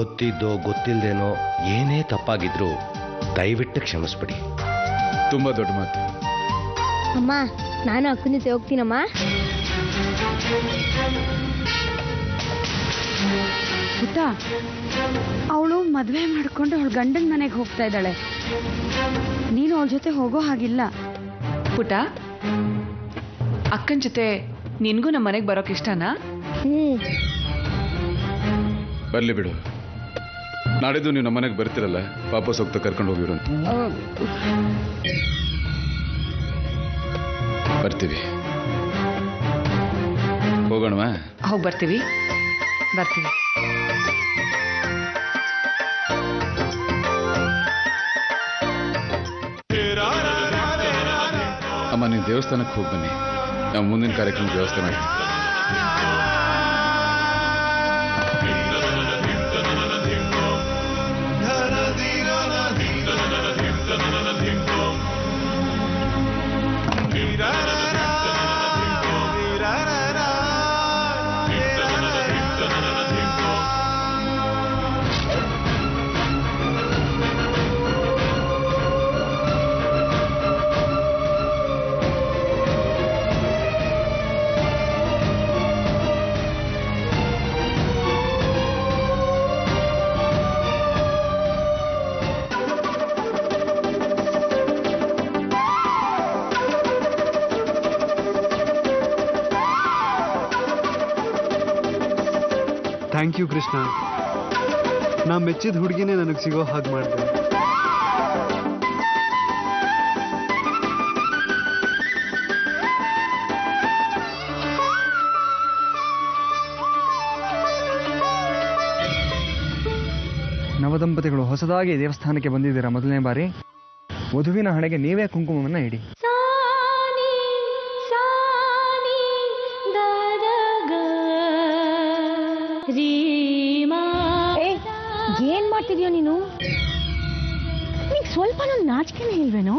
ಗೊತ್ತಿದ್ದೋ ಗೊತ್ತಿಲ್ದೇನೋ ಏನೇ ತಪ್ಪಾಗಿದ್ರು ದಯವಿಟ್ಟು ಕ್ಷಮಿಸ್ಬಿಡಿ. ತುಂಬಾ ದೊಡ್ಡ ಮಾತು. ಅಮ್ಮ, ನಾನು ಅಕ್ಕನ ಜೊತೆ ಹೋಗ್ತೀನಮ್ಮ. ಪುಟ್ಟ, ಅವಳು ಮದುವೆ ಮಾಡ್ಕೊಂಡು ಅವಳ ಗಂಡನ ಮನೆಗೆ ಹೋಗ್ತಾ ಇದ್ದಾಳೆ. ನೀನು ಅವಳ ಜೊತೆ ಹೋಗೋ ಹಾಗಿಲ್ಲ. ಪುಟ, ಅಕ್ಕನ ಜೊತೆ ನಿನ್ಗೂ ನಮ್ಮ ಮನೆಗೆ ಬರೋಕೆ ಇಷ್ಟನಾ? ಬರ್ಲಿ ಬಿಡು. ನಾಡಿದ್ದು ನೀವು ನಮ್ಮ ಮನೆಗೆ ಬರ್ತಿರಲ್ಲ, ವಾಪಸ್ ಹೋಗ್ತಾ ಕರ್ಕೊಂಡು ಹೋಗಿರು. ಬರ್ತೀವಿ. ಹೋಗೋಣವಾ? ಹೋಗಿ ಬರ್ತೀವಿ. ಅಮ್ಮ, ನೀವು ದೇವಸ್ಥಾನಕ್ಕೆ ಹೋಗಿ ಬನ್ನಿ. ನಾವು ಮುಂದಿನ ಕಾರ್ಯಕ್ರಮಕ್ಕೆ ವ್ಯವಸ್ಥೆ ಮಾಡ್ತೀವಿ. Thank you Krishna. ನಾ ಮೆಚ್ಚಿದ ಹುಡುಗಿನೇ ನನಗೆ ಸಿಗೋ ಹಾಗೆ ಮಾಡಿದೆ. ನವದಂಪತಿಗಳು ಹೊಸದಾಗಿ ದೇವಸ್ಥಾನಕ್ಕೆ ಬಂದಿದ್ದೀರಾ ಮೊದಲನೇ ಬಾರಿ. ವಧುವಿನ ಹಣೆಗೆ ನೀವೇ ಕುಂಕುಮವನ್ನು ಇಡಿ. ಏನ್ ಮಾಡ್ತಿದ್ಯೋ ನೀನು? ನಿಂಗೆ ಸ್ವಲ್ಪ ನಾಚಿಕೆನೇ ಇಲ್ವೇನೋ?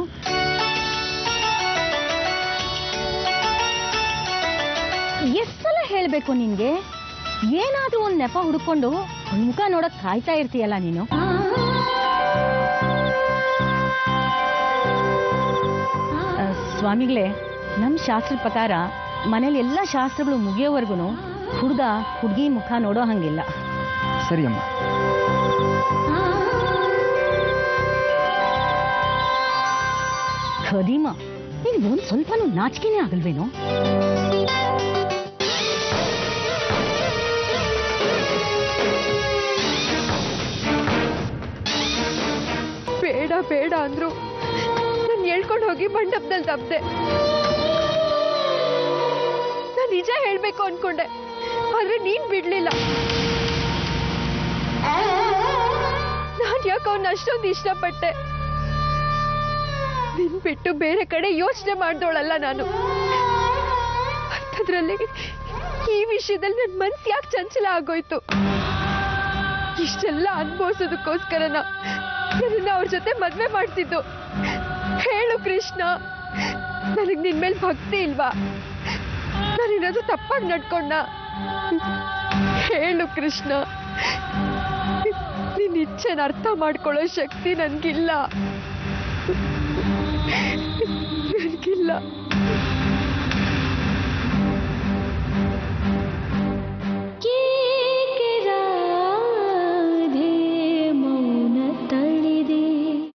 ಎಷ್ಟ್ ಸಲ ಹೇಳ್ಬೇಕು ನಿನ್ಗೆ? ಏನಾದ್ರೂ ಒಂದ್ ನೆಪ ಹುಡ್ಕೊಂಡು ಮುಖ ನೋಡಕ್ ಕಾಯ್ತಾ ಇರ್ತೀಯಲ್ಲ ನೀನು. ಸ್ವಾಮಿಗಳೇ, ನಮ್ ಶಾಸ್ತ್ರದ ಪ್ರಕಾರ ಮನೇಲಿ ಎಲ್ಲ ಶಾಸ್ತ್ರಗಳು ಮುಗಿಯೋವರೆಗೂ ಹುಡುಗ ಹುಡುಗಿ ಮುಖ ನೋಡೋ ಹಂಗಿಲ್ಲ. ಸರಿ ಅಮ್ಮ. ಖದೀಮ, ನಿನ್ಗೆ ಒಂದ್ ಸ್ವಲ್ಪ ನಾಚಿಕೆನೇ ಆಗಲ್ವೇನೋ? ಬೇಡ ಬೇಡ ಅಂದ್ರು ನಾನು ಹೇಳ್ಕೊಂಡು ಹೋಗಿ ಮಂಡಪದಲ್ಲಿ ತಪ್ಪದೆ. ನಾನು ನಿಜ ಹೇಳ್ಬೇಕು ಅನ್ಕೊಂಡೆ, ಆದ್ರೆ ನೀನ್ ಬಿಡ್ಲಿಲ್ಲ. ನಾನ್ ಯಾಕೆ ಅವನ್ನ ಅಷ್ಟೊಂದು ಇಷ್ಟಪಟ್ಟೆ. ನಿನ್ ಬಿಟ್ಟು ಬೇರೆ ಕಡೆ ಯೋಚನೆ ಮಾಡ್ದೋಳಲ್ಲ ನಾನು. ಅಂಥದ್ರಲ್ಲಿ ಈ ವಿಷಯದಲ್ಲಿ ನನ್ನ ಮನ್ಸು ಯಾಕೆ ಚಂಚಲ ಆಗೋಯ್ತು? ಇಷ್ಟೆಲ್ಲ ಅನುಭವಿಸೋದಕ್ಕೋಸ್ಕರ ನನ್ನ ಅವ್ರ ಜೊತೆ ಮದ್ವೆ ಮಾಡ್ತಿದ್ದು. ಹೇಳು ಕೃಷ್ಣ, ನನಗ್ ನಿನ್ ಮೇಲೆ ಭಕ್ತಿ ಇಲ್ವಾ? ನಾನೇನಾದ್ರೂ ತಪ್ಪಾಗಿ ನಡ್ಕೊಂಡ? ಹೇಳು ಕೃಷ್ಣ. ನಿನ್ ಇಚ್ಛೆನ ಅರ್ಥ ಮಾಡ್ಕೊಳ್ಳೋ ಶಕ್ತಿ ನನ್ಗಿಲ್ಲ.